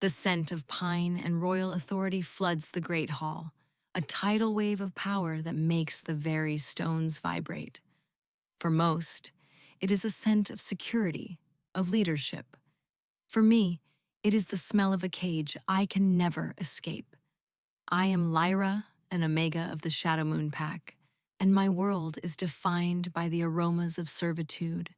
The scent of pine and royal authority floods the great hall, a tidal wave of power that makes the very stones vibrate. For most, it is a scent of security, of leadership. For me, it is the smell of a cage I can never escape. I am Lyra, an Omega of the Shadow Moon Pack, and my world is defined by the aromas of servitude,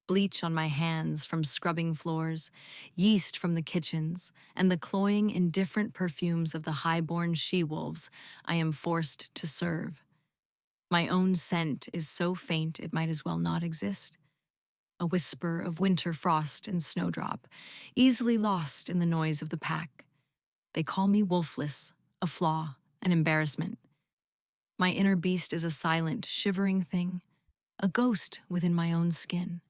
bleach on my hands from scrubbing floors, yeast from the kitchens, and the cloying, indifferent perfumes of the high-born she-wolves I am forced to serve. My own scent is so faint it might as well not exist. A whisper of winter frost and snowdrop, easily lost in the noise of the pack. They call me wolfless, a flaw, an embarrassment. My inner beast is a silent, shivering thing, a ghost within my own skin.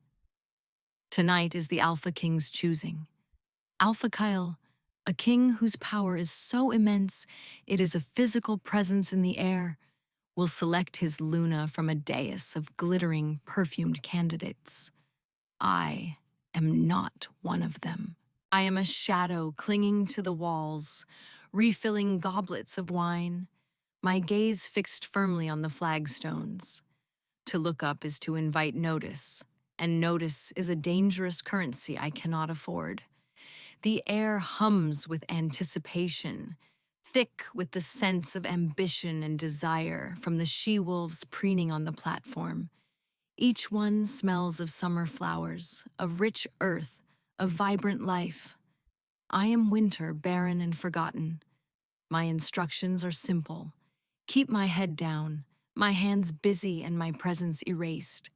Tonight is the Alpha King's choosing. Alpha Kyle, a king whose power is so immense it is a physical presence in the air, will select his Luna from a dais of glittering, perfumed candidates. I am not one of them. I am a shadow clinging to the walls, refilling goblets of wine, my gaze fixed firmly on the flagstones. To look up is to invite notice, and notice is a dangerous currency I cannot afford. The air hums with anticipation, thick with the sense of ambition and desire from the she-wolves preening on the platform. Each one smells of summer flowers, of rich earth, of vibrant life. I am winter, barren and forgotten. My instructions are simple. Keep my head down, my hands busy and my presence erased.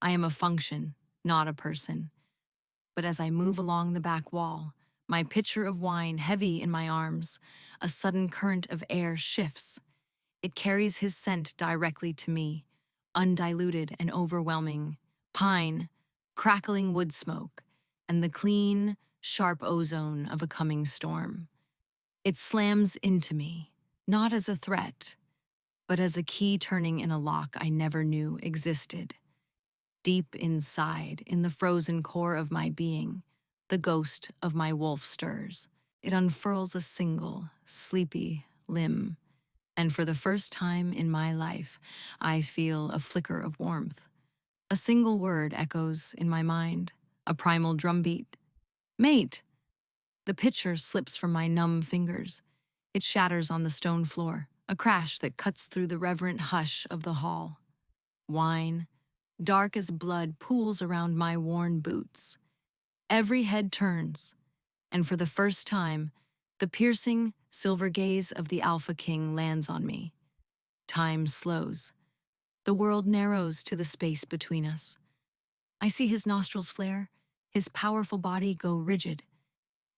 I am a function, not a person. But as I move along the back wall, my pitcher of wine heavy in my arms, a sudden current of air shifts. It carries his scent directly to me, undiluted and overwhelming. Pine, crackling wood smoke, and the clean, sharp ozone of a coming storm. It slams into me, not as a threat, but as a key turning in a lock I never knew existed. Deep inside, in the frozen core of my being, the ghost of my wolf stirs. It unfurls a single, sleepy limb, and for the first time in my life, I feel a flicker of warmth. A single word echoes in my mind, a primal drumbeat. Mate! The pitcher slips from my numb fingers. It shatters on the stone floor, a crash that cuts through the reverent hush of the hall. Wine, dark as blood, pools around my worn boots. Every head turns, and for the first time, the piercing, silver gaze of the Alpha King lands on me. Time slows. The world narrows to the space between us. I see his nostrils flare, his powerful body go rigid.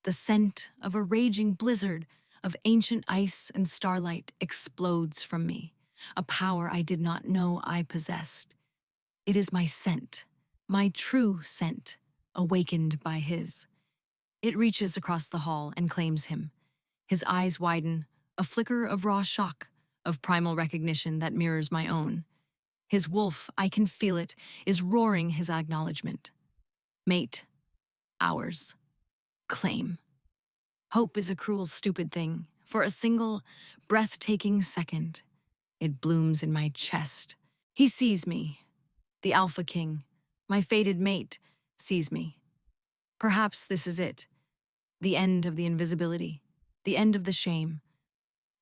The scent of a raging blizzard of ancient ice and starlight explodes from me, a power I did not know I possessed. It is my scent, my true scent, awakened by his. It reaches across the hall and claims him. His eyes widen, a flicker of raw shock, of primal recognition that mirrors my own. His wolf, I can feel it, is roaring his acknowledgement. Mate, ours, claim. Hope is a cruel, stupid thing. For a single, breathtaking second, it blooms in my chest. He sees me. The Alpha King, my fated mate, sees me. Perhaps this is it. The end of the invisibility. The end of the shame.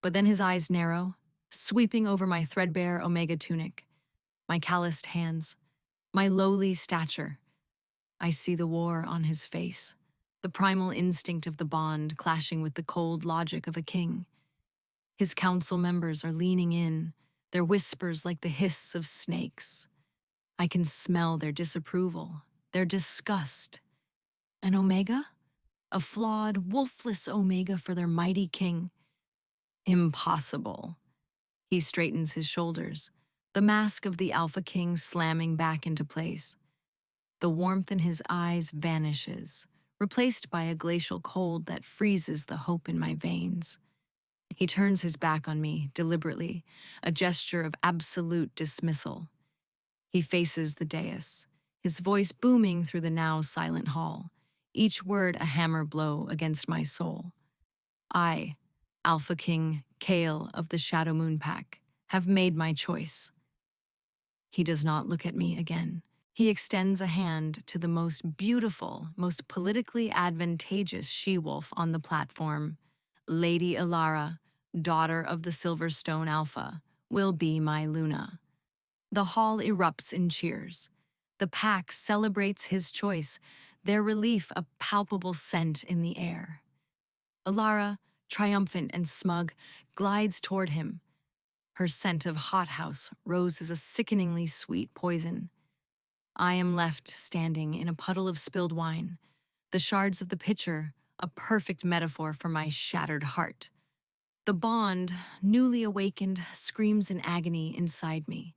But then his eyes narrow, sweeping over my threadbare Omega tunic, my calloused hands, my lowly stature. I see the war on his face, the primal instinct of the bond clashing with the cold logic of a king. His council members are leaning in, their whispers like the hiss of snakes. I can smell their disapproval, their disgust. An Omega? A flawed, wolfless Omega for their mighty king? Impossible. He straightens his shoulders, the mask of the Alpha King slamming back into place. The warmth in his eyes vanishes, replaced by a glacial cold that freezes the hope in my veins. He turns his back on me, deliberately, a gesture of absolute dismissal. He faces the dais, his voice booming through the now silent hall, each word a hammer blow against my soul. I, Alpha King Kale of the Shadow Moon Pack, have made my choice. He does not look at me again. He extends a hand to the most beautiful, most politically advantageous she-wolf on the platform. Lady Ilara, daughter of the Silverstone Alpha, will be my Luna. The hall erupts in cheers. The pack celebrates his choice, their relief a palpable scent in the air. Ilara, triumphant and smug, glides toward him. Her scent of hothouse rose as a sickeningly sweet poison. I am left standing in a puddle of spilled wine, the shards of the pitcher a perfect metaphor for my shattered heart. The bond, newly awakened, screams in agony inside me.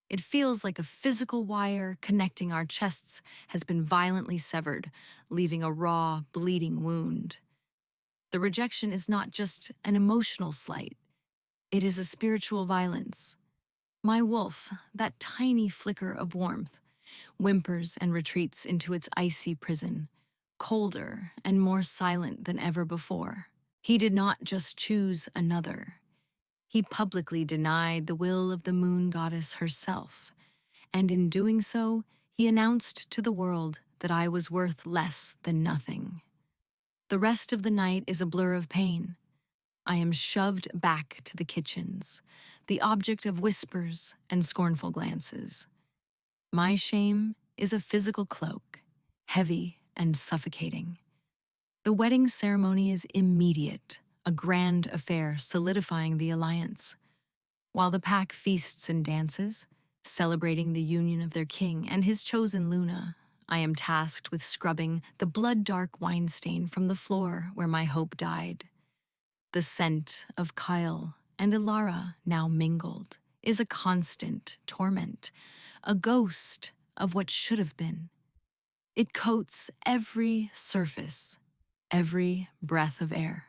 It feels like a physical wire connecting our chests has been violently severed, leaving a raw, bleeding wound. The rejection is not just an emotional slight, it is a spiritual violence. My wolf, that tiny flicker of warmth, whimpers and retreats into its icy prison, colder and more silent than ever before. He did not just choose another. He publicly denied the will of the moon goddess herself, and in doing so, he announced to the world that I was worth less than nothing. The rest of the night is a blur of pain. I am shoved back to the kitchens, the object of whispers and scornful glances. My shame is a physical cloak, heavy and suffocating. The wedding ceremony is immediate, a grand affair solidifying the alliance. While the pack feasts and dances, celebrating the union of their king and his chosen Luna, I am tasked with scrubbing the blood-dark wine stain from the floor where my hope died. The scent of Kyle and Ilara, now mingled, is a constant torment, a ghost of what should have been. It coats every surface, every breath of air.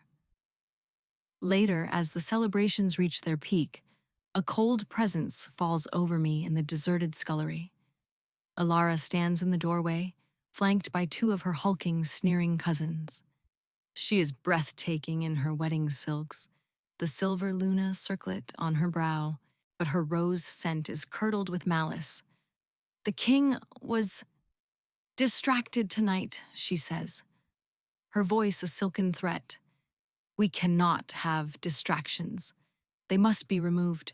Later, as the celebrations reach their peak, a cold presence falls over me in the deserted scullery. Ilara stands in the doorway, flanked by two of her hulking, sneering cousins. She is breathtaking in her wedding silks, the silver Luna circlet on her brow, but her rose scent is curdled with malice. The king was distracted tonight, she says, her voice a silken threat. We cannot have distractions. They must be removed.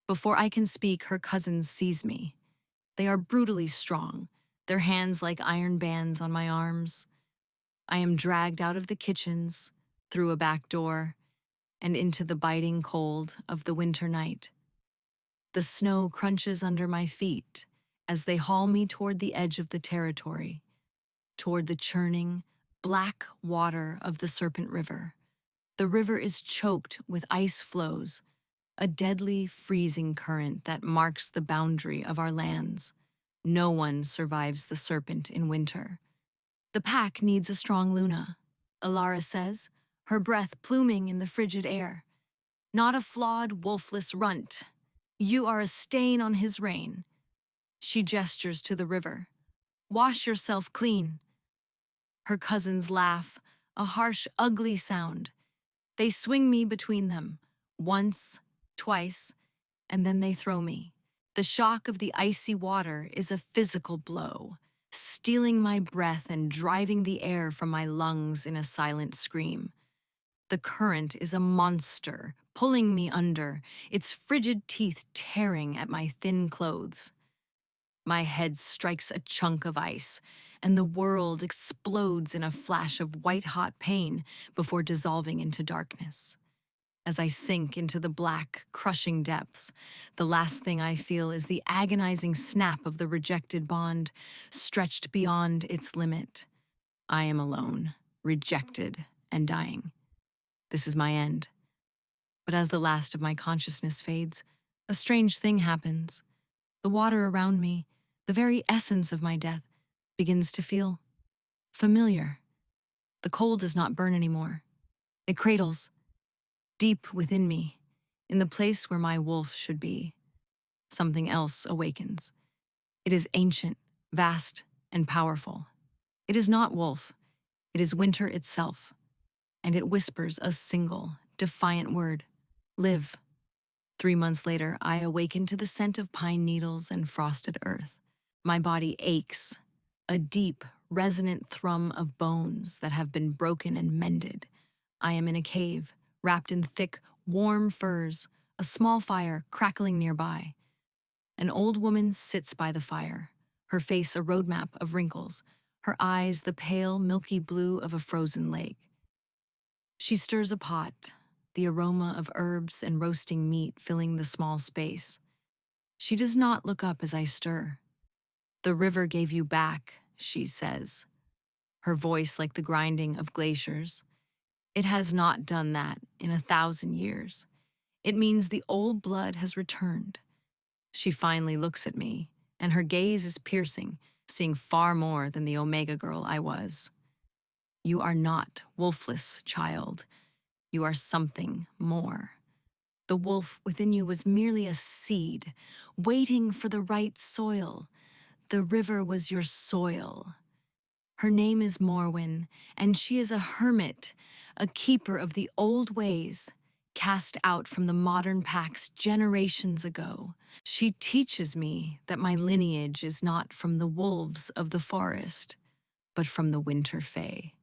Before I can speak, her cousins seize me. They are brutally strong, their hands like iron bands on my arms. I am dragged out of the kitchens, through a back door, and into the biting cold of the winter night. The snow crunches under my feet as they haul me toward the edge of the territory, toward the churning, black water of the Serpent River. The river is choked with ice floes, a deadly, freezing current that marks the boundary of our lands. No one survives the serpent in winter. The pack needs a strong Luna, Ilara says, her breath pluming in the frigid air. Not a flawed, wolfless runt. You are a stain on his reign. She gestures to the river. Wash yourself clean. Her cousins laugh, a harsh, ugly sound. They swing me between them, once, twice, and then they throw me. The shock of the icy water is a physical blow, stealing my breath and driving the air from my lungs in a silent scream. The current is a monster, pulling me under, its frigid teeth tearing at my thin clothes. My head strikes a chunk of ice, and the world explodes in a flash of white-hot pain before dissolving into darkness. As I sink into the black, crushing depths, the last thing I feel is the agonizing snap of the rejected bond, stretched beyond its limit. I am alone, rejected, and dying. This is my end. But as the last of my consciousness fades, a strange thing happens. The water around me, the very essence of my death, begins to feel familiar. The cold does not burn anymore. It cradles, deep within me, in the place where my wolf should be. Something else awakens. It is ancient, vast, and powerful. It is not wolf. It is winter itself. and it whispers a single, defiant word: live. 3 months later, I awaken to the scent of pine needles and frosted earth. My body aches, a deep, resonant thrum of bones that have been broken and mended. I am in a cave, wrapped in thick, warm furs, a small fire crackling nearby. An old woman sits by the fire, her face a roadmap of wrinkles, her eyes the pale, milky blue of a frozen lake. She stirs a pot, the aroma of herbs and roasting meat filling the small space. She does not look up as I stir. "The river gave you back," she says, her voice like the grinding of glaciers. "It has not done that in 1,000 years. It means the old blood has returned." She finally looks at me, and her gaze is piercing, seeing far more than the Omega girl I was. "You are not wolfless, child. You are something more. The wolf within you was merely a seed, waiting for the right soil. The river was your soil." Her name is Morwen, and she is a hermit, a keeper of the old ways, cast out from the modern packs generations ago. She teaches me that my lineage is not from the wolves of the forest, but from the Winter Fae,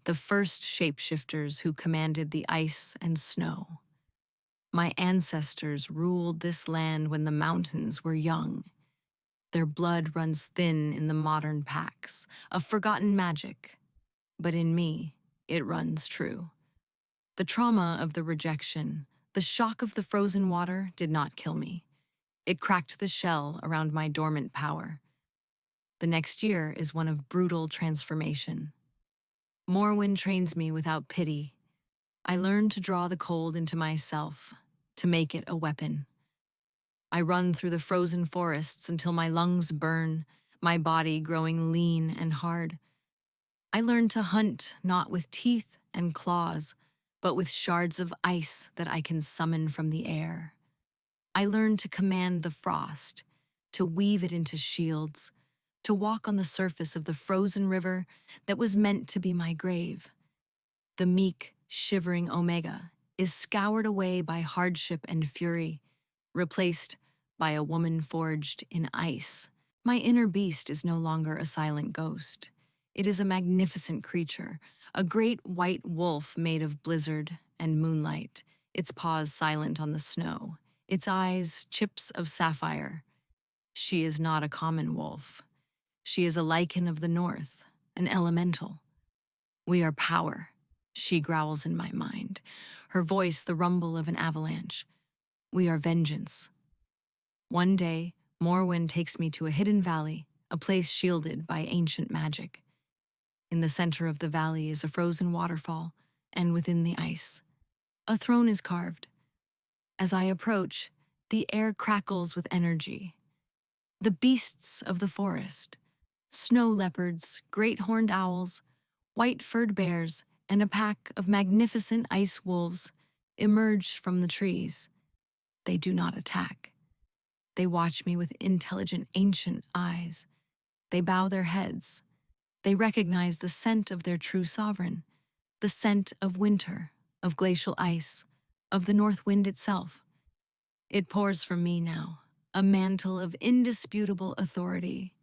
the first shapeshifters who commanded the ice and snow. My ancestors ruled this land when the mountains were young. Their blood runs thin in the modern packs, a forgotten magic. But in me, it runs true. The trauma of the rejection, the shock of the frozen water did not kill me. It cracked the shell around my dormant power. The next year is one of brutal transformation. Morwen trains me without pity. I learn to draw the cold into myself, to make it a weapon. I run through the frozen forests until my lungs burn, my body growing lean and hard. I learn to hunt not with teeth and claws, but with shards of ice that I can summon from the air. I learn to command the frost, to weave it into shields, to walk on the surface of the frozen river that was meant to be my grave. The meek, shivering Omega is scoured away by hardship and fury, replaced by a woman forged in ice. My inner beast is no longer a silent ghost. It is a magnificent creature, a great white wolf made of blizzard and moonlight, its paws silent on the snow, its eyes chips of sapphire. She is not a common wolf. She is a lichen of the north, an elemental. "We are power," she growls in my mind, her voice the rumble of an avalanche. "We are vengeance." One day, Morwen takes me to a hidden valley, a place shielded by ancient magic. In the center of the valley is a frozen waterfall, and within the ice, a throne is carved. As I approach, the air crackles with energy. The beasts of the forest, snow leopards, great horned owls, white-furred bears, and a pack of magnificent ice wolves, emerge from the trees. They do not attack. They watch me with intelligent, ancient eyes. They bow their heads. They recognize the scent of their true sovereign, the scent of winter, of glacial ice, of the north wind itself. It pours from me now, a mantle of indisputable authority.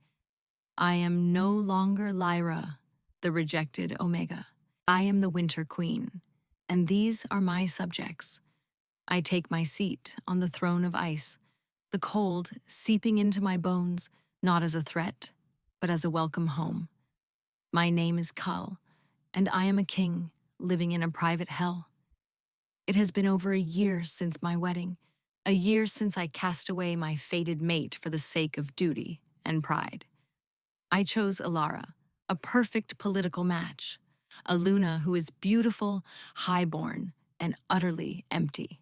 I am no longer Lyra, the rejected Omega. I am the Winter Queen, and these are my subjects. I take my seat on the throne of ice, the cold seeping into my bones, not as a threat, but as a welcome home. My name is Kull, and I am a king living in a private hell. It has been over a year since my wedding, a year since I cast away my fated mate for the sake of duty and pride. I chose Alara, a perfect political match, a Luna who is beautiful, highborn, and utterly empty.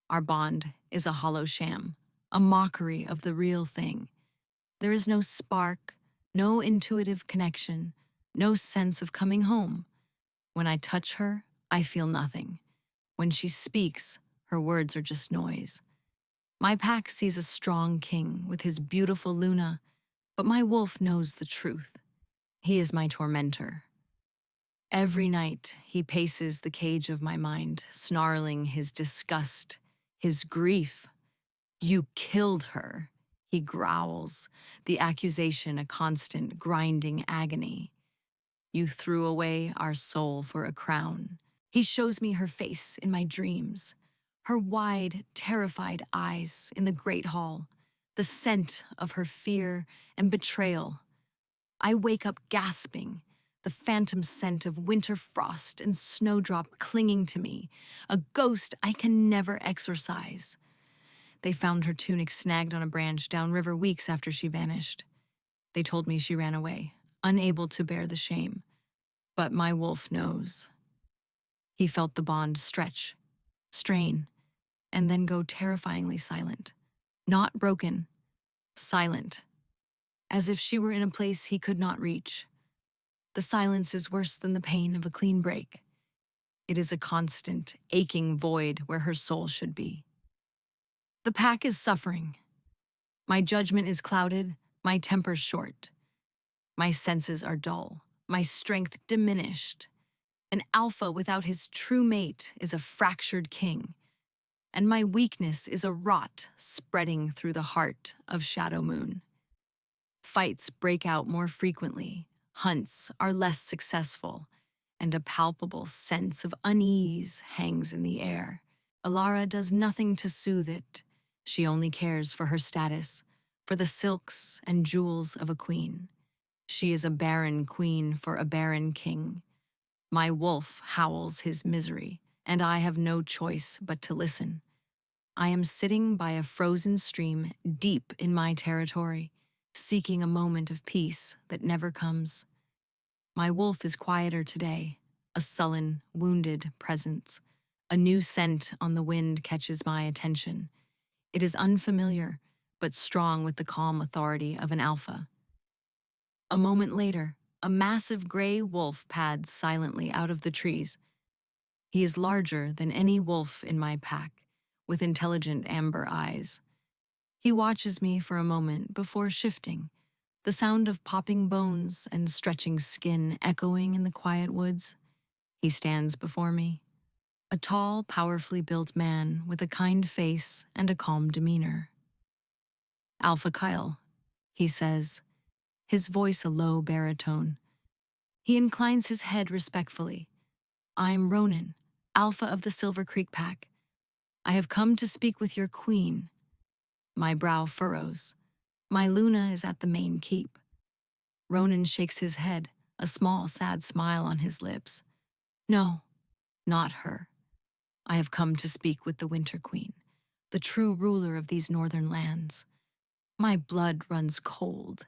Our bond is a hollow sham, a mockery of the real thing. There is no spark, no intuitive connection, no sense of coming home. When I touch her, I feel nothing. When she speaks, her words are just noise. My pack sees a strong king with his beautiful Luna, but my wolf knows the truth. He is my tormentor. Every night he paces the cage of my mind, snarling his disgust, his grief. You killed her, he growls, the accusation a constant grinding agony. You threw away our soul for a crown. He shows me her face in my dreams, her wide, terrified eyes in the great hall, the scent of her fear and betrayal. I wake up gasping, the phantom scent of winter frost and snowdrop clinging to me, a ghost I can never exorcise. They found her tunic snagged on a branch downriver weeks after she vanished. They told me she ran away, unable to bear the shame. But my wolf knows. He felt the bond stretch, strain, and then go terrifyingly silent. Not broken, silent, as if she were in a place he could not reach. The silence is worse than the pain of a clean break. It is a constant, aching void where her soul should be. The pack is suffering. My judgment is clouded, my temper short. My senses are dull, my strength diminished. An alpha without his true mate is a fractured king, and my weakness is a rot spreading through the heart of Shadow Moon. Fights break out more frequently, hunts are less successful, and a palpable sense of unease hangs in the air. Alara does nothing to soothe it. She only cares for her status, for the silks and jewels of a queen. She is a barren queen for a barren king. My wolf howls his misery, and I have no choice but to listen. I am sitting by a frozen stream deep in my territory, seeking a moment of peace that never comes. My wolf is quieter today, a sullen, wounded presence. A new scent on the wind catches my attention. It is unfamiliar, but strong with the calm authority of an alpha. A moment later, a massive gray wolf pads silently out of the trees. He is larger than any wolf in my pack, with intelligent amber eyes. He watches me for a moment before shifting, the sound of popping bones and stretching skin echoing in the quiet woods. He stands before me, a tall, powerfully built man with a kind face and a calm demeanor. Alpha Kyle, he says, his voice a low baritone. He inclines his head respectfully. I'm Ronan, Alpha of the Silver Creek Pack. I have come to speak with your queen. My brow furrows. My Luna is at the main keep. Ronan shakes his head, a small, sad smile on his lips. No, not her. I have come to speak with the Winter Queen, the true ruler of these northern lands. My blood runs cold.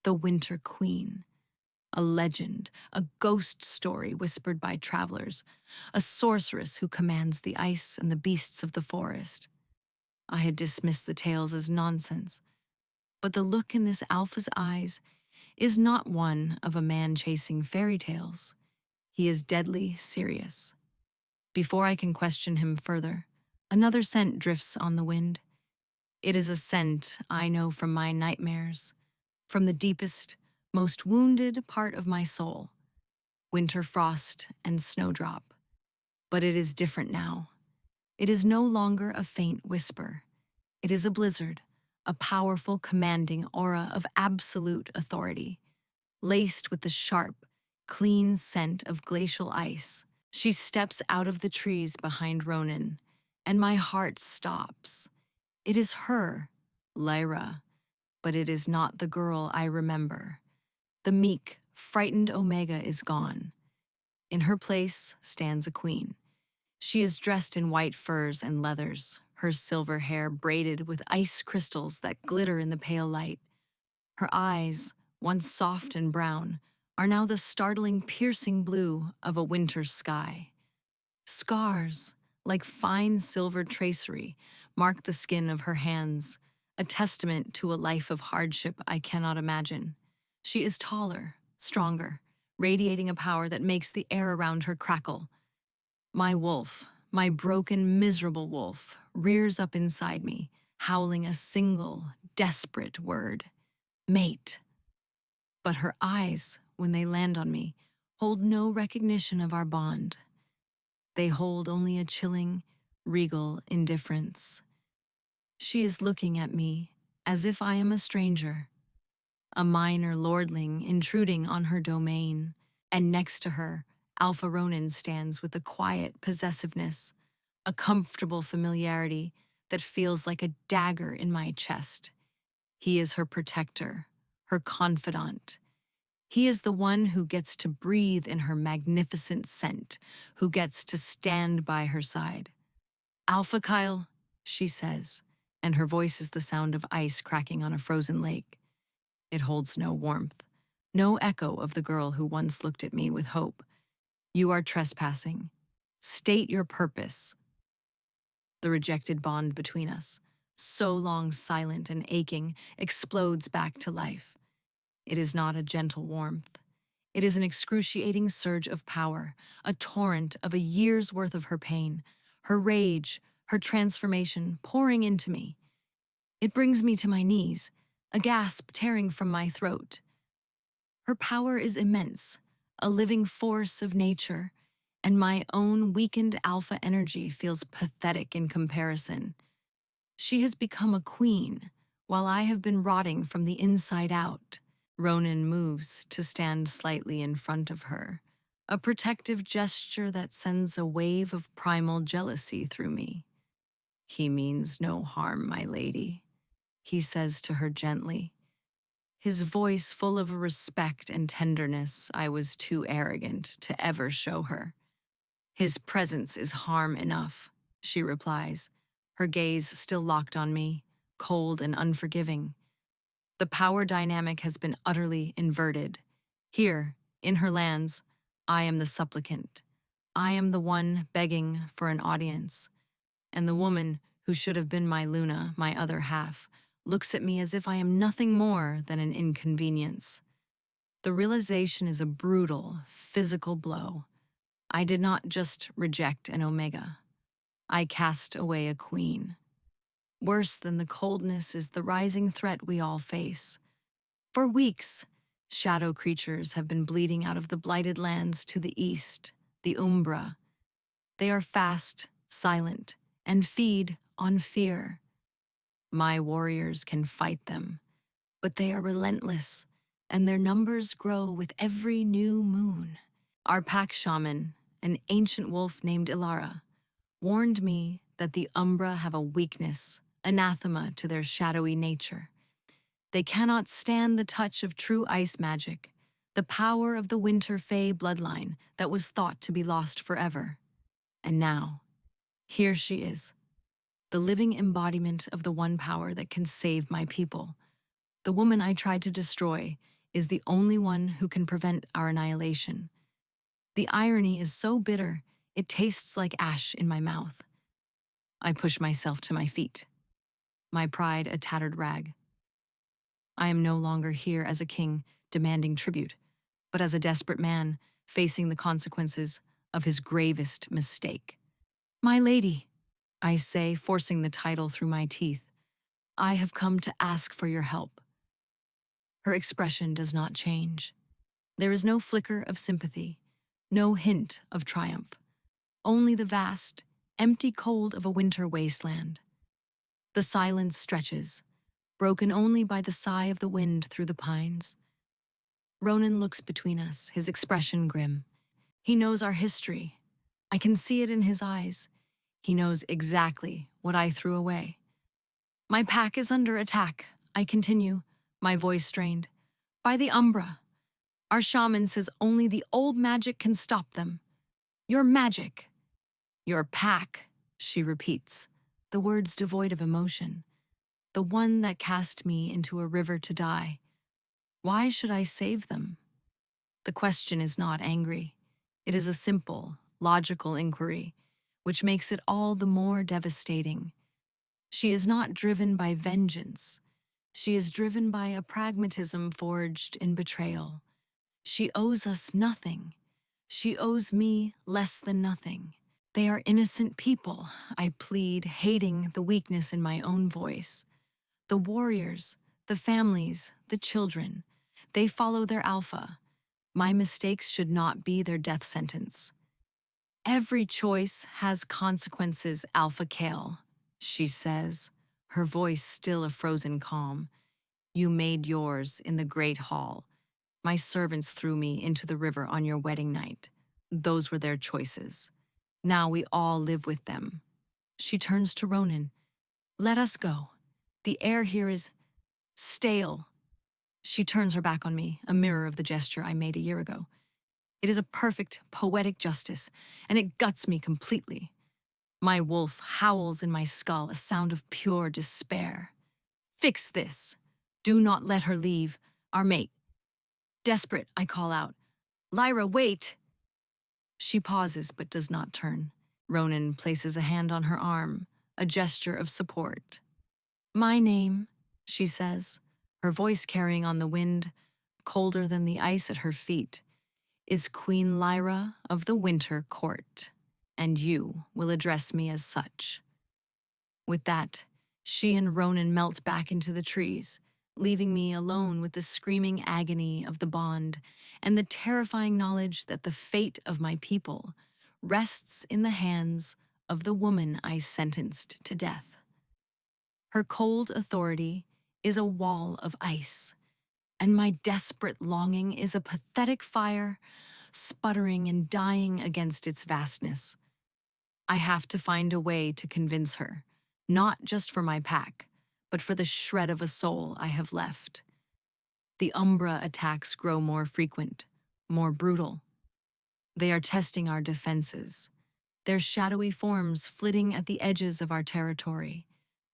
The Winter Queen. A legend, a ghost story whispered by travelers, a sorceress who commands the ice and the beasts of the forest. I had dismissed the tales as nonsense, but the look in this alpha's eyes is not one of a man chasing fairy tales. He is deadly serious. Before I can question him further, another scent drifts on the wind. It is a scent I know from my nightmares, from the deepest, most wounded part of my soul, winter frost and snowdrop. But it is different now. It is no longer a faint whisper. It is a blizzard, a powerful, commanding aura of absolute authority, laced with the sharp, clean scent of glacial ice. She steps out of the trees behind Ronan, and my heart stops. It is her, Lyra, but it is not the girl I remember. The meek, frightened Omega is gone. In her place stands a queen. She is dressed in white furs and leathers, her silver hair braided with ice crystals that glitter in the pale light. Her eyes, once soft and brown, are now the startling, piercing blue of a winter sky. Scars, like fine silver tracery, mark the skin of her hands, a testament to a life of hardship I cannot imagine. She is taller, stronger, radiating a power that makes the air around her crackle. My wolf, my broken, miserable wolf, rears up inside me, howling a single, desperate word. Mate. But her eyes, when they land on me, hold no recognition of our bond. They hold only a chilling, regal indifference. She is looking at me as if I am a stranger, a minor lordling intruding on her domain, and next to her, Alpha Ronan stands with a quiet possessiveness, a comfortable familiarity that feels like a dagger in my chest. He is her protector, her confidant. He is the one who gets to breathe in her magnificent scent, who gets to stand by her side. Alpha Kyle, she says, and her voice is the sound of ice cracking on a frozen lake. It holds no warmth, no echo of the girl who once looked at me with hope. You are trespassing. State your purpose. The rejected bond between us, so long silent and aching, explodes back to life. It is not a gentle warmth. It is an excruciating surge of power, a torrent of a year's worth of her pain, her rage, her transformation pouring into me. It brings me to my knees, a gasp tearing from my throat. Her power is immense, a living force of nature, and my own weakened alpha energy feels pathetic in comparison. She has become a queen, while I have been rotting from the inside out. Ronan moves to stand slightly in front of her, a protective gesture that sends a wave of primal jealousy through me. He means no harm, my lady, he says to her gently, his voice full of a respect and tenderness I was too arrogant to ever show her. His presence is harm enough, she replies, her gaze still locked on me, cold and unforgiving. The power dynamic has been utterly inverted. Here, in her lands, I am the supplicant. I am the one begging for an audience. And the woman, who should have been my Luna, my other half, looks at me as if I am nothing more than an inconvenience. The realization is a brutal, physical blow. I did not just reject an Omega. I cast away a queen. Worse than the coldness is the rising threat we all face. For weeks, shadow creatures have been bleeding out of the blighted lands to the east, the Umbra. They are fast, silent, and feed on fear. My warriors can fight them, but they are relentless, and their numbers grow with every new moon. Our pack shaman, an ancient wolf named Ilara, warned me that the Umbra have a weakness, anathema to their shadowy nature. They cannot stand the touch of true ice magic, the power of the Winter Fae bloodline that was thought to be lost forever. And now, here she is, the living embodiment of the one power that can save my people. The woman I tried to destroy is the only one who can prevent our annihilation. The irony is so bitter, it tastes like ash in my mouth. I push myself to my feet, my pride a tattered rag. I am no longer here as a king demanding tribute, but as a desperate man facing the consequences of his gravest mistake. My lady, I say, forcing the title through my teeth, I have come to ask for your help. Her expression does not change. There is no flicker of sympathy, no hint of triumph, only the vast, empty cold of a winter wasteland. The silence stretches, broken only by the sigh of the wind through the pines. Ronan looks between us, his expression grim. He knows our history. I can see it in his eyes. He knows exactly what I threw away. My pack is under attack, I continue, my voice strained. By the Umbra. Our shaman says only the old magic can stop them. Your magic. Your pack, she repeats, the words devoid of emotion. The one that cast me into a river to die. Why should I save them? The question is not angry. It is a simple, logical inquiry, which makes it all the more devastating. She is not driven by vengeance. She is driven by a pragmatism forged in betrayal. She owes us nothing. She owes me less than nothing. They are innocent people, I plead, hating the weakness in my own voice. The warriors, the families, the children, they follow their alpha. My mistakes should not be their death sentence. Every choice has consequences, Alpha Kale, she says, her voice still a frozen calm. You made yours in the great hall. My servants threw me into the river on your wedding night. Those were their choices. Now we all live with them. She turns to Ronan. Let us go. The air here is stale. She turns her back on me, a mirror of the gesture I made a year ago. It is a perfect, poetic justice, and it guts me completely. My wolf howls in my skull, a sound of pure despair. Fix this. Do not let her leave. Our mate. Desperate, I call out. Lyra, wait! She pauses but does not turn. Ronan places a hand on her arm, a gesture of support. My name, she says, her voice carrying on the wind, colder than the ice at her feet, is Queen Lyra of the Winter Court, and you will address me as such. With that, she and Ronan melt back into the trees, leaving me alone with the screaming agony of the bond and the terrifying knowledge that the fate of my people rests in the hands of the woman I sentenced to death. Her cold authority is a wall of ice, and my desperate longing is a pathetic fire, sputtering and dying against its vastness. I have to find a way to convince her, not just for my pack, but for the shred of a soul I have left. The Umbra attacks grow more frequent, more brutal. They are testing our defenses, their shadowy forms flitting at the edges of our territory,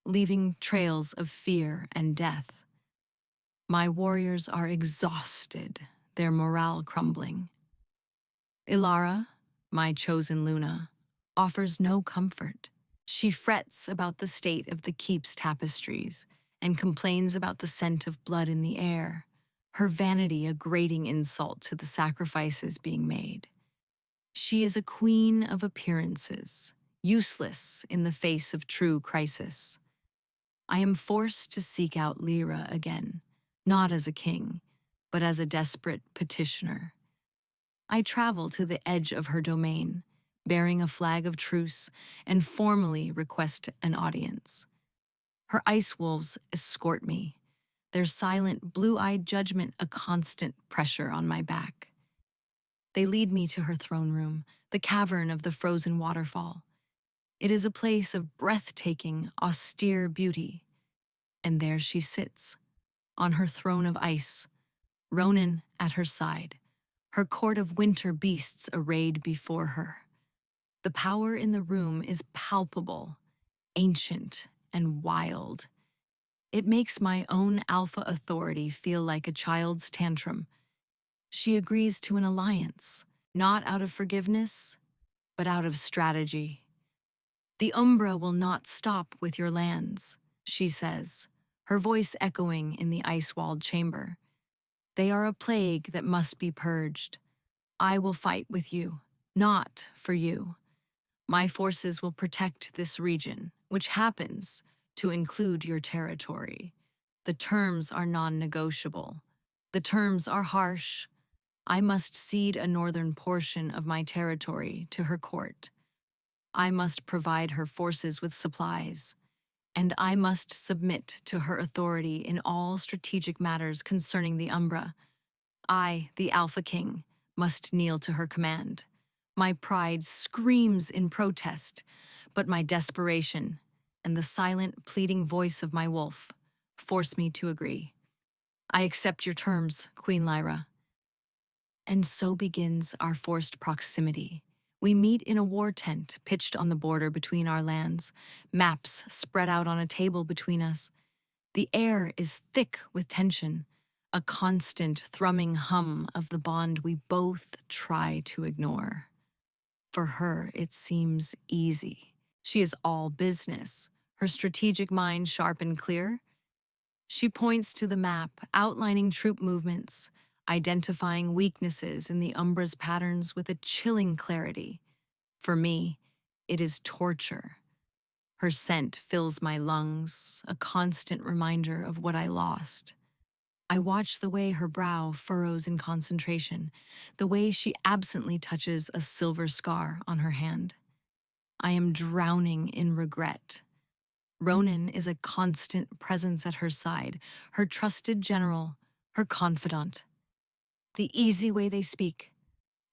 leaving trails of fear and death. My warriors are exhausted, their morale crumbling. Ilara, my chosen Luna, offers no comfort. She frets about the state of the keep's tapestries and complains about the scent of blood in the air, her vanity a grating insult to the sacrifices being made. She is a queen of appearances, useless in the face of true crisis. I am forced to seek out Lyra again, not as a king, but as a desperate petitioner. I travel to the edge of her domain, bearing a flag of truce, and formally request an audience. Her ice wolves escort me, their silent, blue-eyed judgment a constant pressure on my back. They lead me to her throne room, the cavern of the frozen waterfall. It is a place of breathtaking, austere beauty. And there she sits, on her throne of ice, Ronan at her side, her court of winter beasts arrayed before her. The power in the room is palpable, ancient, and wild. It makes my own alpha authority feel like a child's tantrum. She agrees to an alliance, not out of forgiveness, but out of strategy. The Umbra will not stop with your lands, she says, her voice echoing in the ice-walled chamber. They are a plague that must be purged. I will fight with you, not for you. My forces will protect this region, which happens to include your territory. The terms are non-negotiable. The terms are harsh. I must cede a northern portion of my territory to her court. I must provide her forces with supplies, and I must submit to her authority in all strategic matters concerning the Umbra. I, the Alpha King, must kneel to her command. My pride screams in protest, but my desperation and the silent, pleading voice of my wolf force me to agree. I accept your terms, Queen Lyra. And so begins our forced proximity. We meet in a war tent pitched on the border between our lands, maps spread out on a table between us. The air is thick with tension, a constant thrumming hum of the bond we both try to ignore. For her, it seems easy. She is all business, her strategic mind sharp and clear. She points to the map, outlining troop movements, identifying weaknesses in the Umbra's patterns with a chilling clarity. For me, it is torture. Her scent fills my lungs, a constant reminder of what I lost. I watch the way her brow furrows in concentration, the way she absently touches a silver scar on her hand. I am drowning in regret. Ronan is a constant presence at her side, her trusted general, her confidant. The easy way they speak,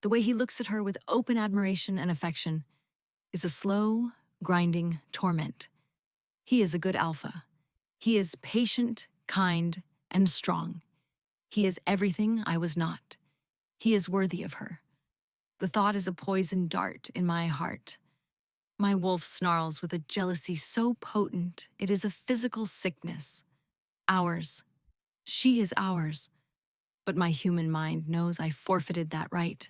the way he looks at her with open admiration and affection, is a slow, grinding torment. He is a good alpha. He is patient, kind, and strong. He is everything I was not. He is worthy of her. The thought is a poisoned dart in my heart. My wolf snarls with a jealousy so potent it is a physical sickness. Ours. She is ours. But my human mind knows I forfeited that right.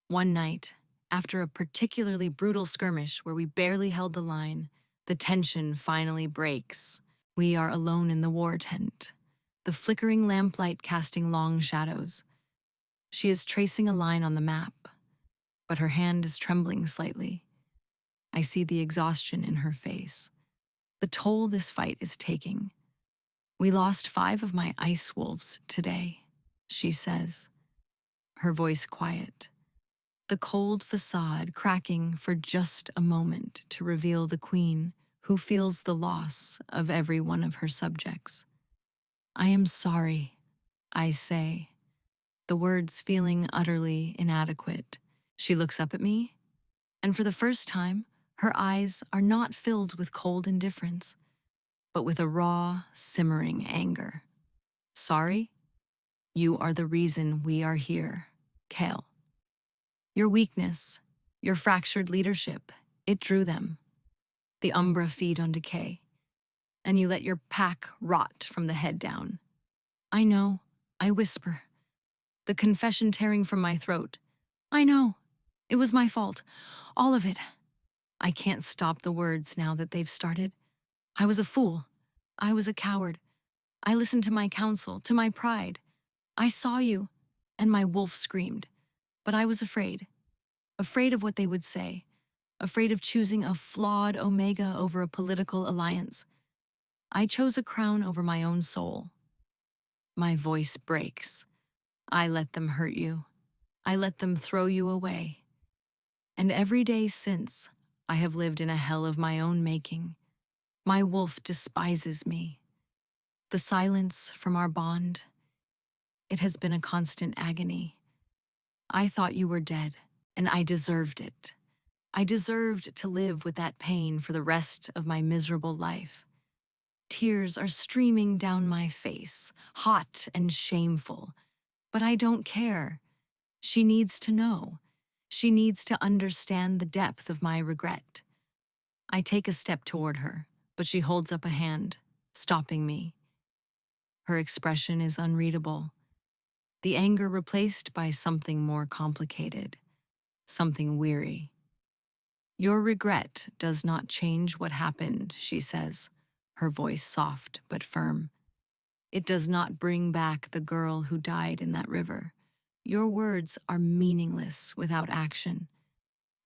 One night, after a particularly brutal skirmish where we barely held the line, the tension finally breaks. We are alone in the war tent, the flickering lamplight casting long shadows. She is tracing a line on the map, but her hand is trembling slightly. I see the exhaustion in her face. The toll this fight is taking. We lost 5 of my ice wolves today, she says, her voice quiet. The cold facade cracking for just a moment to reveal the queen who feels the loss of every one of her subjects. I am sorry, I say, the words feeling utterly inadequate. She looks up at me, and for the first time, her eyes are not filled with cold indifference, but with a raw, simmering anger. Sorry? You are the reason we are here, Kale. Your weakness, your fractured leadership, it drew them. The Umbra feed on decay, and you let your pack rot from the head down. I know, I whisper, the confession tearing from my throat. I know, it was my fault, all of it. I can't stop the words now that they've started. I was a fool. I was a coward. I listened to my counsel, to my pride. I saw you, and my wolf screamed. But I was afraid. Afraid of what they would say. Afraid of choosing a flawed Omega over a political alliance. I chose a crown over my own soul. My voice breaks. I let them hurt you. I let them throw you away. And every day since, I have lived in a hell of my own making. My wolf despises me. The silence from our bond, it has been a constant agony. I thought you were dead, and I deserved it. I deserved to live with that pain for the rest of my miserable life. Tears are streaming down my face, hot and shameful. But I don't care. She needs to know. She needs to understand the depth of my regret. I take a step toward her, but she holds up a hand, stopping me. Her expression is unreadable. The anger replaced by something more complicated, something weary. Your regret does not change what happened, she says, her voice soft but firm. It does not bring back the girl who died in that river. Your words are meaningless without action.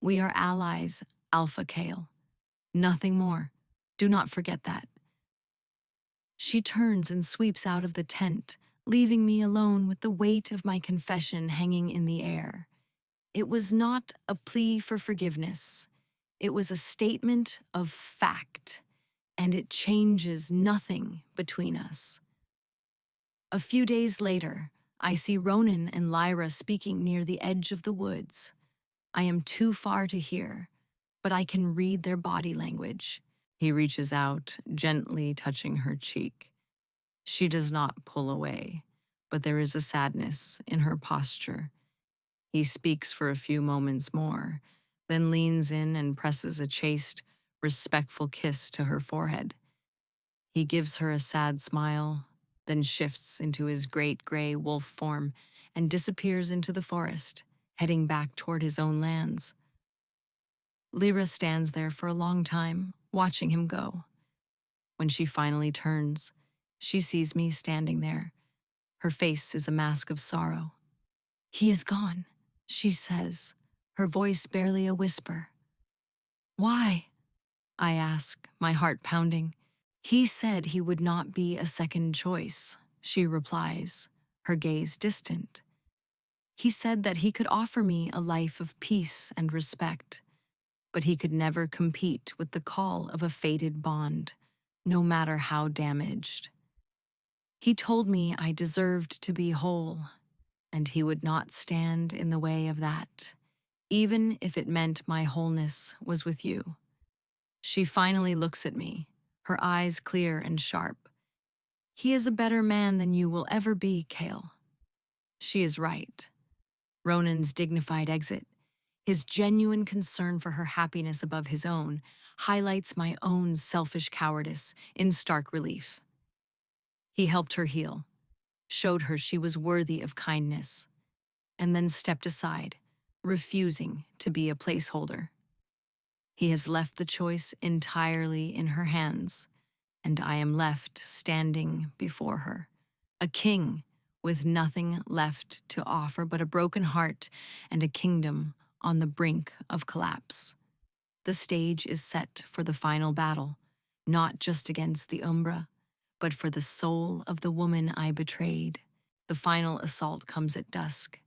We are allies, Alpha Kale. Nothing more. Do not forget that. She turns and sweeps out of the tent, leaving me alone with the weight of my confession hanging in the air. It was not a plea for forgiveness. It was a statement of fact, and it changes nothing between us. A few days later, I see Ronan and Lyra speaking near the edge of the woods. I am too far to hear, but I can read their body language. He reaches out, gently touching her cheek. She does not pull away, but there is a sadness in her posture. He speaks for a few moments more, then leans in and presses a chaste, respectful kiss to her forehead. He gives her a sad smile, then shifts into his great gray wolf form and disappears into the forest, heading back toward his own lands. Lyra stands there for a long time, watching him go. When she finally turns, she sees me standing there. Her face is a mask of sorrow. He is gone, she says, her voice barely a whisper. Why? I ask, my heart pounding. He said he would not be a second choice, she replies, her gaze distant. He said that he could offer me a life of peace and respect, but he could never compete with the call of a fated bond, no matter how damaged. He told me I deserved to be whole, and he would not stand in the way of that, even if it meant my wholeness was with you. She finally looks at me, her eyes clear and sharp. He is a better man than you will ever be, Kale. She is right. Ronan's dignified exit, his genuine concern for her happiness above his own, highlights my own selfish cowardice in stark relief. He helped her heal, showed her she was worthy of kindness, and then stepped aside, refusing to be a placeholder. He has left the choice entirely in her hands, and I am left standing before her, a king with nothing left to offer but a broken heart and a kingdom on the brink of collapse. The stage is set for the final battle, not just against the Umbra, but for the soul of the woman I betrayed. The final assault comes at dusk.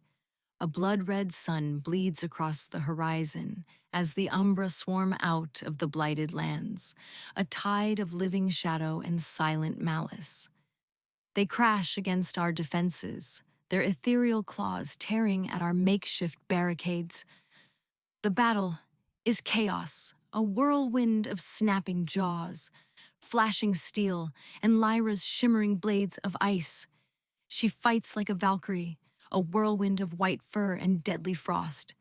A blood-red sun bleeds across the horizon as the Umbra swarm out of the blighted lands, a tide of living shadow and silent malice. They crash against our defenses, their ethereal claws tearing at our makeshift barricades. The battle is chaos, a whirlwind of snapping jaws, flashing steel, and Lyra's shimmering blades of ice. She fights like a Valkyrie, a whirlwind of white fur and deadly frost,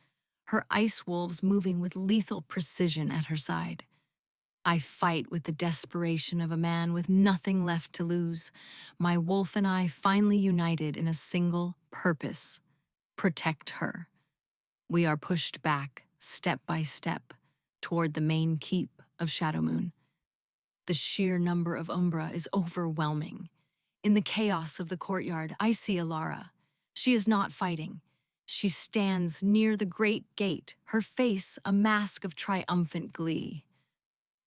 her ice wolves moving with lethal precision at her side. I fight with the desperation of a man with nothing left to lose, my wolf and I finally united in a single purpose: protect her. We are pushed back, step by step, toward the main keep of Shadowmoon. The sheer number of Umbra is overwhelming. In the chaos of the courtyard, I see Alara. She is not fighting. She stands near the great gate, her face a mask of triumphant glee.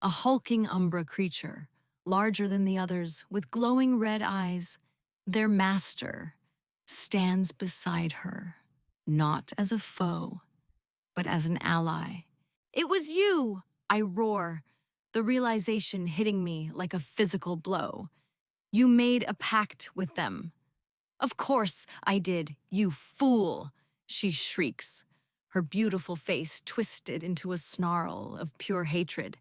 A hulking Umbra creature, larger than the others, with glowing red eyes, their master, stands beside her, not as a foe, but as an ally. "It was you!" I roar, the realization hitting me like a physical blow. "You made a pact with them." "Of course I did, you fool," she shrieks, her beautiful face twisted into a snarl of pure hatred.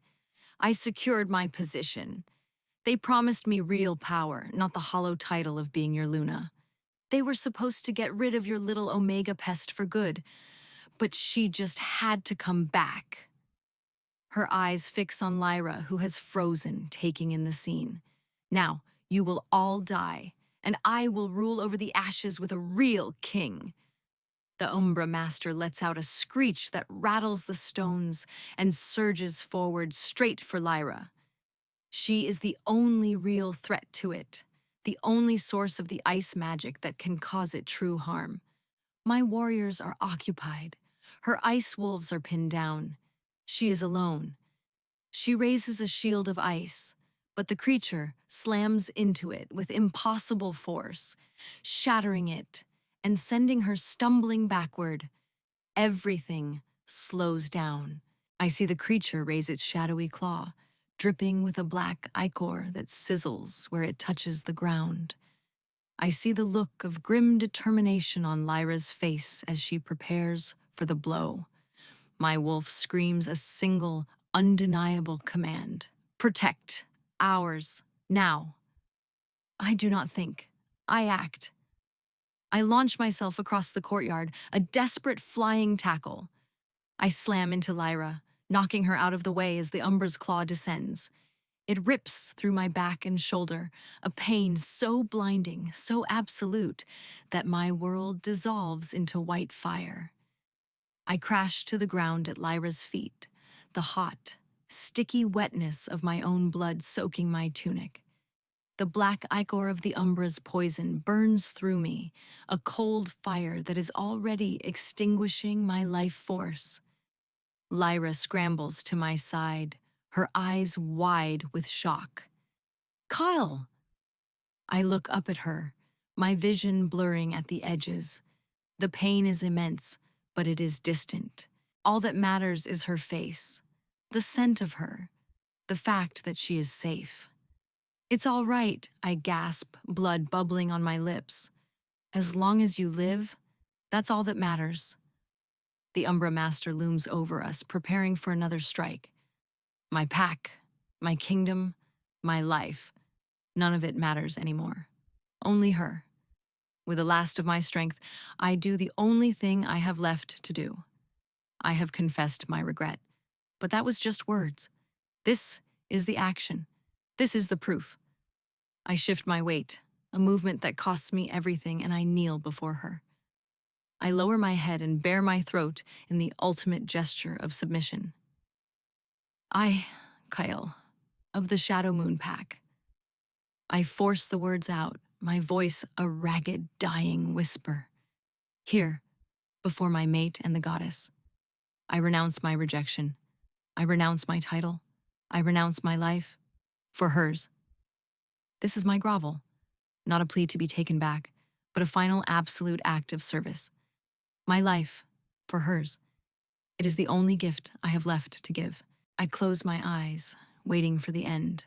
"I secured my position. They promised me real power, not the hollow title of being your Luna. They were supposed to get rid of your little Omega pest for good, but she just had to come back." Her eyes fix on Lyra, who has frozen, taking in the scene. "Now, you will all die, and I will rule over the ashes with a real king." The Umbra Master lets out a screech that rattles the stones and surges forward straight for Lyra. She is the only real threat to it, the only source of the ice magic that can cause it true harm. My warriors are occupied. Her ice wolves are pinned down. She is alone. She raises a shield of ice, but the creature slams into it with impossible force, shattering it and sending her stumbling backward. Everything slows down. I see the creature raise its shadowy claw, dripping with a black ichor that sizzles where it touches the ground. I see the look of grim determination on Lyra's face as she prepares for the blow. My wolf screams a single, undeniable command: "Protect. Ours. Now." I do not think. I act. I launch myself across the courtyard, a desperate flying tackle. I slam into Lyra, knocking her out of the way as the Umbra's claw descends. It rips through my back and shoulder, a pain so blinding, so absolute, that my world dissolves into white fire. I crash to the ground at Lyra's feet, the hot, sticky wetness of my own blood soaking my tunic. The black ichor of the Umbra's poison burns through me, a cold fire that is already extinguishing my life force. Lyra scrambles to my side, her eyes wide with shock. "Kyle!" I look up at her, my vision blurring at the edges. The pain is immense, but it is distant. All that matters is her face, the scent of her, the fact that she is safe. It's all right, I gasp, blood bubbling on my lips. As long as you live, that's all that matters. The Umbra Master looms over us, preparing for another strike. My pack, my kingdom, my life, none of it matters anymore. Only her. With the last of my strength, I do the only thing I have left to do. I have confessed my regret. But that was just words. This is the action. This is the proof. I shift my weight, a movement that costs me everything, and I kneel before her. I lower my head and bare my throat in the ultimate gesture of submission. I, Kyle, of the Shadow Moon Pack. I force the words out, my voice a ragged, dying whisper. Here, before my mate and the goddess. I renounce my rejection. I renounce my title. I renounce my life. For hers. This is my grovel. Not a plea to be taken back, but a final absolute act of service. My life. For hers. It is the only gift I have left to give. I close my eyes, waiting for the end.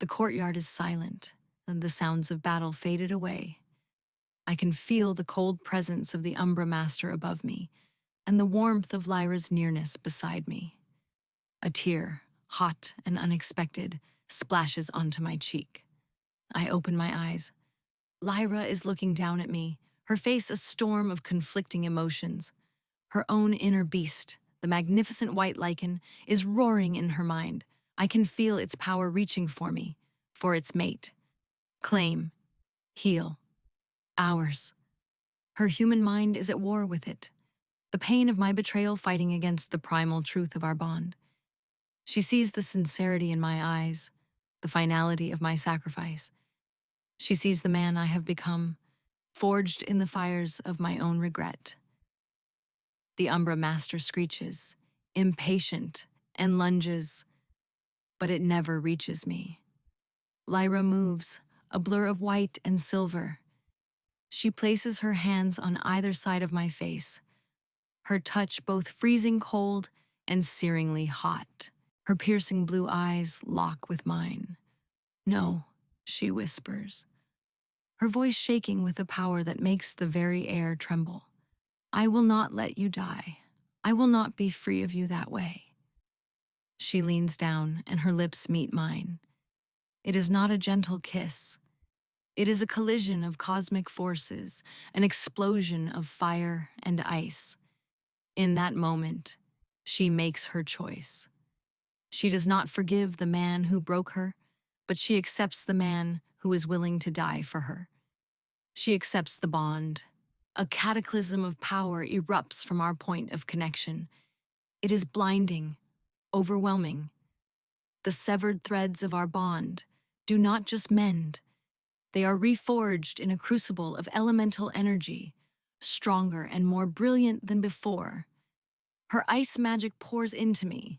The courtyard is silent, and the sounds of battle faded away. I can feel the cold presence of the Umbra Master above me, and the warmth of Lyra's nearness beside me. A tear, hot and unexpected, splashes onto my cheek. I open my eyes. Lyra is looking down at me, her face a storm of conflicting emotions. Her own inner beast, the magnificent white lichen, is roaring in her mind. I can feel its power reaching for me, for its mate. Claim. Heal. Ours. Her human mind is at war with it, the pain of my betrayal fighting against the primal truth of our bond. She sees the sincerity in my eyes, the finality of my sacrifice. She sees the man I have become, forged in the fires of my own regret. The Umbra Master screeches, impatient, and lunges, but it never reaches me. Lyra moves, a blur of white and silver. She places her hands on either side of my face, her touch both freezing cold and searingly hot. Her piercing blue eyes lock with mine. No, she whispers, her voice shaking with a power that makes the very air tremble. I will not let you die. I will not be free of you that way. She leans down and her lips meet mine. It is not a gentle kiss. It is a collision of cosmic forces, an explosion of fire and ice. In that moment, she makes her choice. She does not forgive the man who broke her, but she accepts the man who is willing to die for her. She accepts the bond. A cataclysm of power erupts from our point of connection. It is blinding, overwhelming. The severed threads of our bond do not just mend, they are reforged in a crucible of elemental energy, stronger and more brilliant than before. Her ice magic pours into me,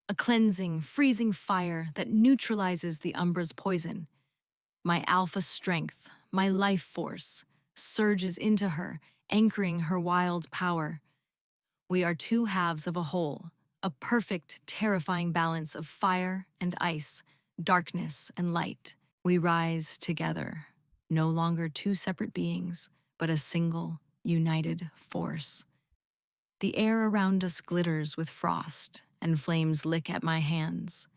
a cleansing, freezing fire that neutralizes the Umbra's poison. My alpha strength, my life force, surges into her, anchoring her wild power. We are two halves of a whole, a perfect, terrifying balance of fire and ice, darkness and light. We rise together, no longer two separate beings, but a single, united force. The air around us glitters with frost, and flames lick at my hands.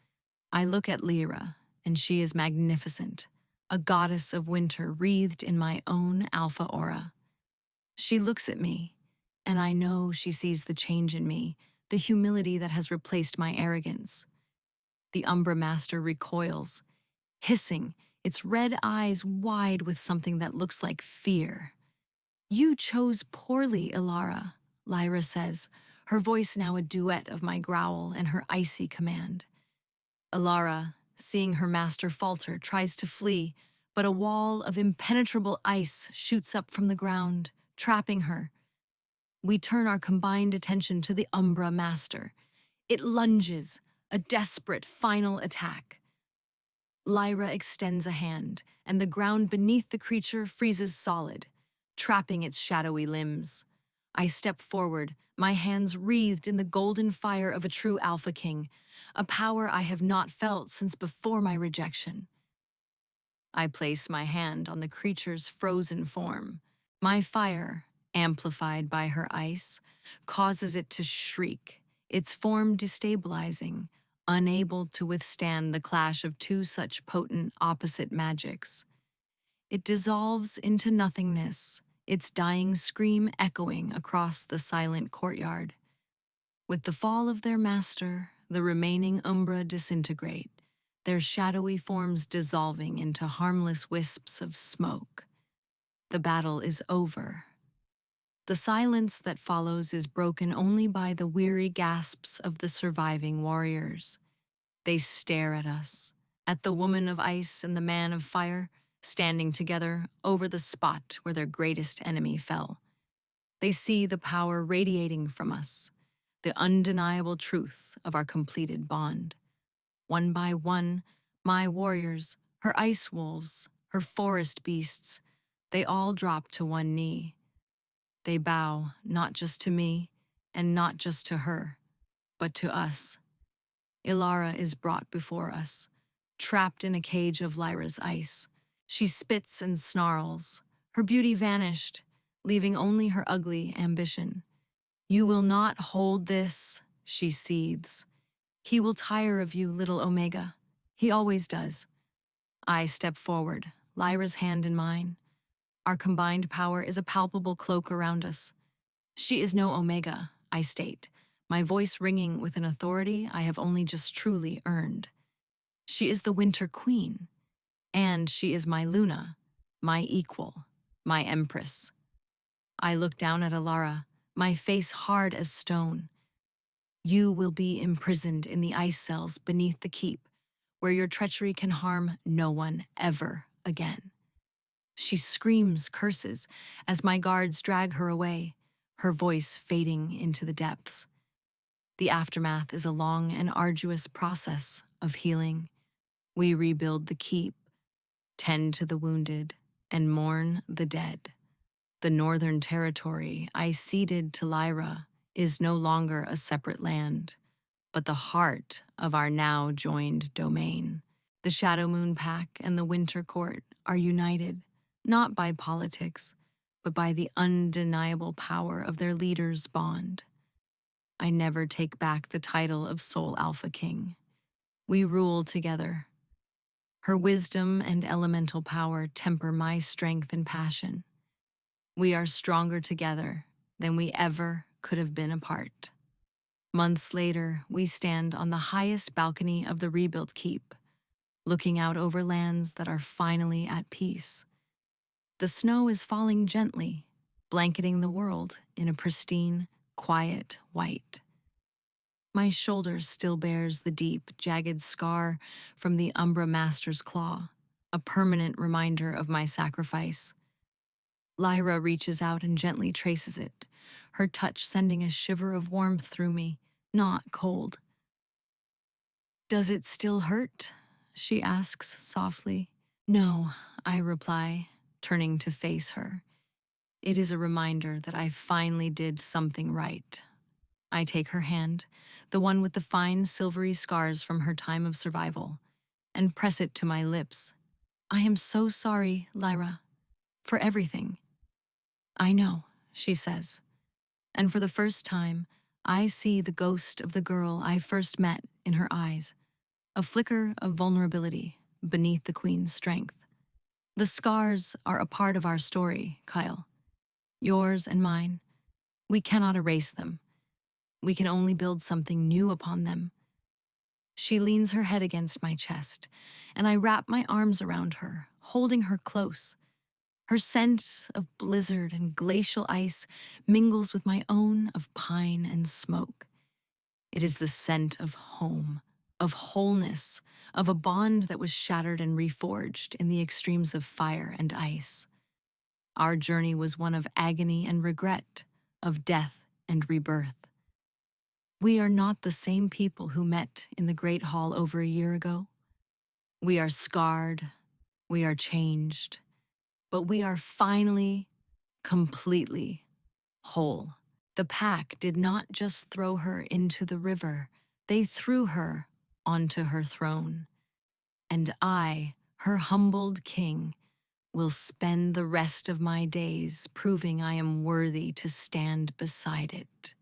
I look at Lyra, and she is magnificent, a goddess of winter wreathed in my own alpha aura. She looks at me, and I know she sees the change in me, the humility that has replaced my arrogance. The Umbra Master recoils, hissing, its red eyes wide with something that looks like fear. You chose poorly, Ilara, Lyra says, her voice now a duet of my growl and her icy command. Ilara, seeing her master falter, tries to flee, but a wall of impenetrable ice shoots up from the ground, trapping her. We turn our combined attention to the Umbra Master. It lunges, a desperate final attack. Lyra extends a hand, and the ground beneath the creature freezes solid, trapping its shadowy limbs. I step forward, my hands wreathed in the golden fire of a true Alpha King, a power I have not felt since before my rejection. I place my hand on the creature's frozen form. My fire, amplified by her ice, causes it to shriek, its form destabilizing, unable to withstand the clash of two such potent opposite magics. It dissolves into nothingness, its dying scream echoing across the silent courtyard. With the fall of their master, the remaining Umbra disintegrate, their shadowy forms dissolving into harmless wisps of smoke. The battle is over. The silence that follows is broken only by the weary gasps of the surviving warriors. They stare at us, at the woman of ice and the man of fire, standing together over the spot where their greatest enemy fell. They see the power radiating from us, the undeniable truth of our completed bond. One by one, my warriors, her ice wolves, her forest beasts, they all drop to one knee. They bow not just to me, and not just to her, but to us. Ilara is brought before us, trapped in a cage of Lyra's ice. She spits and snarls, her beauty vanished, leaving only her ugly ambition. You will not hold this, she seethes. He will tire of you, little Omega. He always does. I step forward, Lyra's hand in mine. Our combined power is a palpable cloak around us. She is no Omega, I state, my voice ringing with an authority I have only just truly earned. She is the Winter Queen, and she is my Luna, my equal, my Empress. I look down at Ilara, my face hard as stone. You will be imprisoned in the ice cells beneath the keep, where your treachery can harm no one ever again. She screams curses as my guards drag her away, her voice fading into the depths. The aftermath is a long and arduous process of healing. We rebuild the keep, tend to the wounded, and mourn the dead. The Northern Territory I ceded to Lyra is no longer a separate land, but the heart of our now joined domain. The Shadow Moon Pack and the Winter Court are united, not by politics, but by the undeniable power of their leaders' bond. I never take back the title of sole Alpha King. We rule together. Her wisdom and elemental power temper my strength and passion. We are stronger together than we ever could have been apart. Months later, we stand on the highest balcony of the rebuilt keep, looking out over lands that are finally at peace. The snow is falling gently, blanketing the world in a pristine, quiet white. My shoulder still bears the deep, jagged scar from the Umbra Master's claw, a permanent reminder of my sacrifice. Lyra reaches out and gently traces it, her touch sending a shiver of warmth through me, not cold. Does it still hurt? She asks softly. No, I reply, turning to face her. It is a reminder that I finally did something right. I take her hand, the one with the fine silvery scars from her time of survival, and press it to my lips. I am so sorry, Lyra, for everything. I know, she says, and for the first time, I see the ghost of the girl I first met in her eyes, a flicker of vulnerability beneath the Queen's strength. The scars are a part of our story, Kyle. Yours and mine. We cannot erase them. We can only build something new upon them. She leans her head against my chest, and I wrap my arms around her, holding her close. Her scent of blizzard and glacial ice mingles with my own of pine and smoke. It is the scent of home, of wholeness, of a bond that was shattered and reforged in the extremes of fire and ice. Our journey was one of agony and regret, of death and rebirth. We are not the same people who met in the Great Hall over a year ago. We are scarred, we are changed, but we are finally, completely whole. The pack did not just throw her into the river, they threw her onto her throne. And I, her humbled king, will spend the rest of my days proving I am worthy to stand beside it.